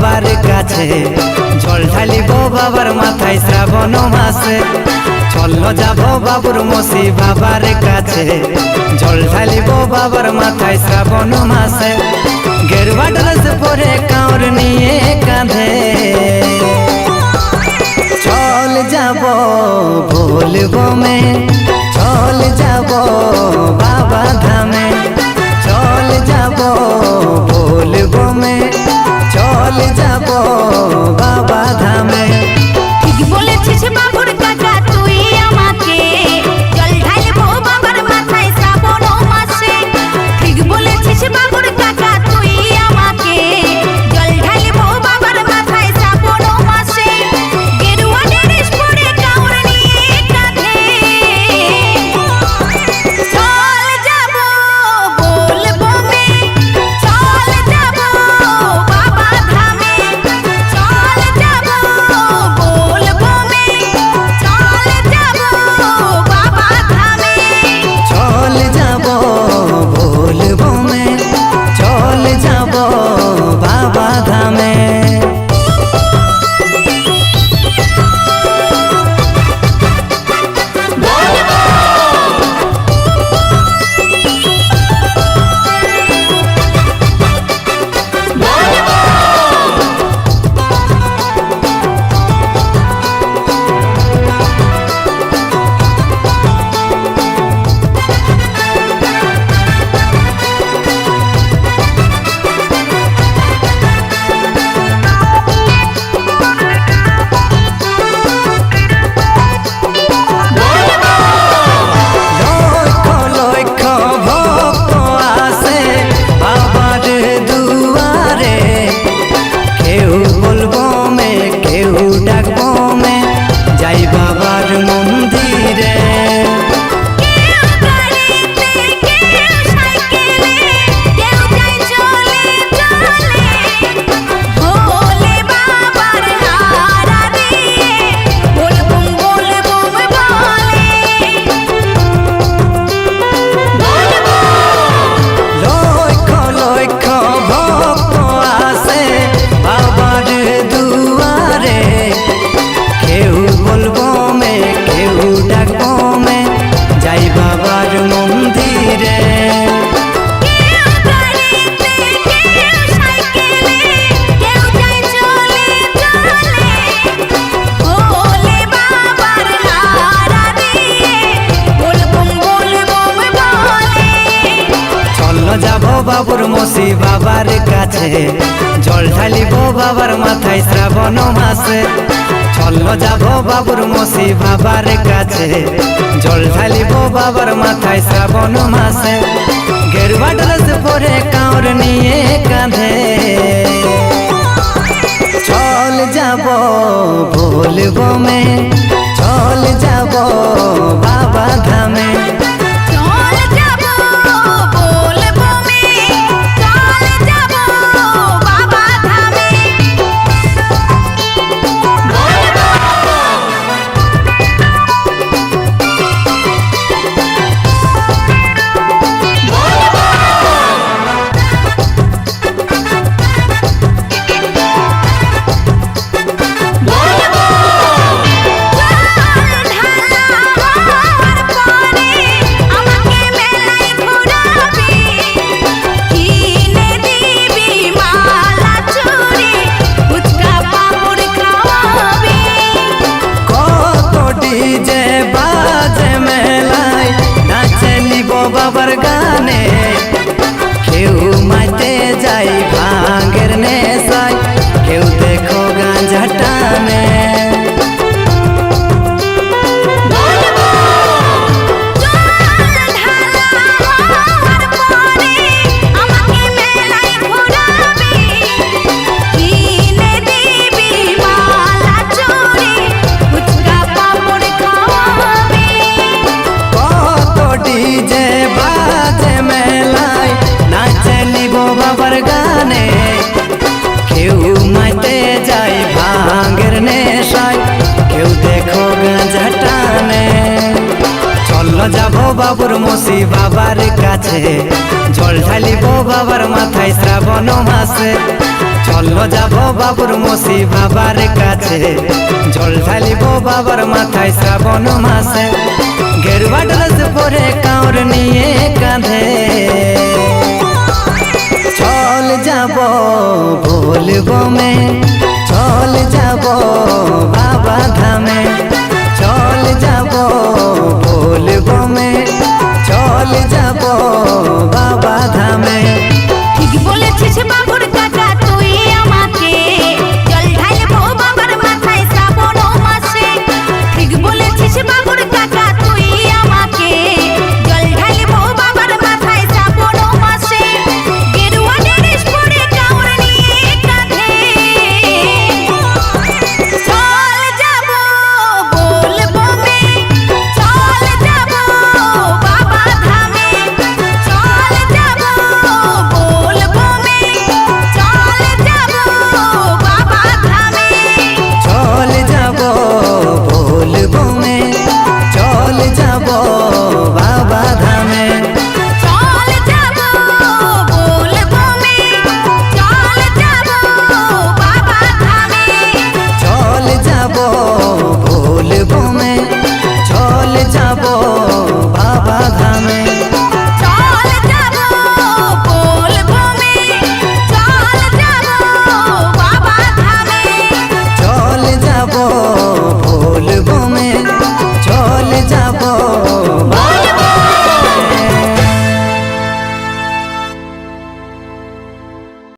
বাবার কাছে জল ঢালিব বাবার মাথায় শ্রাবণ মাসে। চলো যাব বাবুর মসি বাবার কাছে জল ঢালিব বাবার মাথায় শ্রাবণ মাসে। গেরুয়া ড্রেস পরে কাঁড় নিয়ে কাঁধে চল যাব বলবো মে, চল যাব বাবা ধামে, চল যাব বলবো মে, চল যাব বাবা ধামে। ঠিক বলেছিস বাবুর কাকা তুই আমাকে, জল ঢালবো বাবার মাথায় শ্রাবণ মাসে। ঠিক বলেছিস বাবুর কাকা তুই আমাকে, জল ঢালবো বাবার মাথায় শ্রাবণ মাসে। গেরুয়া ড্রেস পরে কাঁড় নিয়ে কাঁধে চল যাব বলবো মে, চল যাব বাবা ধামে, চল যাব বলবো মে, চল যাব বাবা ধামে। চল যাব বলবো মে, চল যাব বাবা ধামে। যাব বাবুর মসি বাবার কাছে জল ঢালিব বাবার মাথায় শ্রাবণ মাসে। চলো যাব বাবুর মসি বাবার কাছে জল ঢালিব বাবার মাথায় শ্রাবণ মাসে। গেরুয়া ড্রেস পরে কাঁড় নিয়ে কাঁধে চল যাব বলবো মে, চল যাব বাবা ধামে। চল যাব বলবো মে, চল যাব বাবা ধামে। বাবার গানে কেউ মাইতে যাই ভাঙের নেশায়, কেউ দেখো গাঁজা টানে। বাবার গানে কেউ মাইতে যাই ভাঙের নেশায়, কেউ দেখো গাঁজা টানে। চলো যাব বাবুর মসি বাবার কাছে জল ঢালিব বাবার মাথায় শ্রাবণ মাসে। চলো যাব বাবুর মসি বাবার কাছে, জল ঢালিব বাবার মাথায় শ্রাবণ মাসে। গেরুয়া ড্রেস পরে কাঁড় নিয়ে কাঁধে, চল যাব বলবো মে, চল যাব বাবা ধামে, চল যাব বলবো মে, চল যাব বাবা ধামে। ঠিক বলেছিস বাবুর কাকা তুই আমাকে, জল ঢালবো বাবার মাথায় শ্রাবণ মাসে। ঠিক বলেছিস বাবুর কাকা তুই আমাকে, জল ঢালবো বাবার মাথায় শ্রাবণ মাসে। গেরুয়া ড্রেস পরে কাঁড় নিয়ে কাঁধে, চল যাব বলবো মে, চল যাব বাবা ধামে, চল যাব বলবো মে, চল যাব বাবা ধামে। চল যাব বলবো মে, চল যাব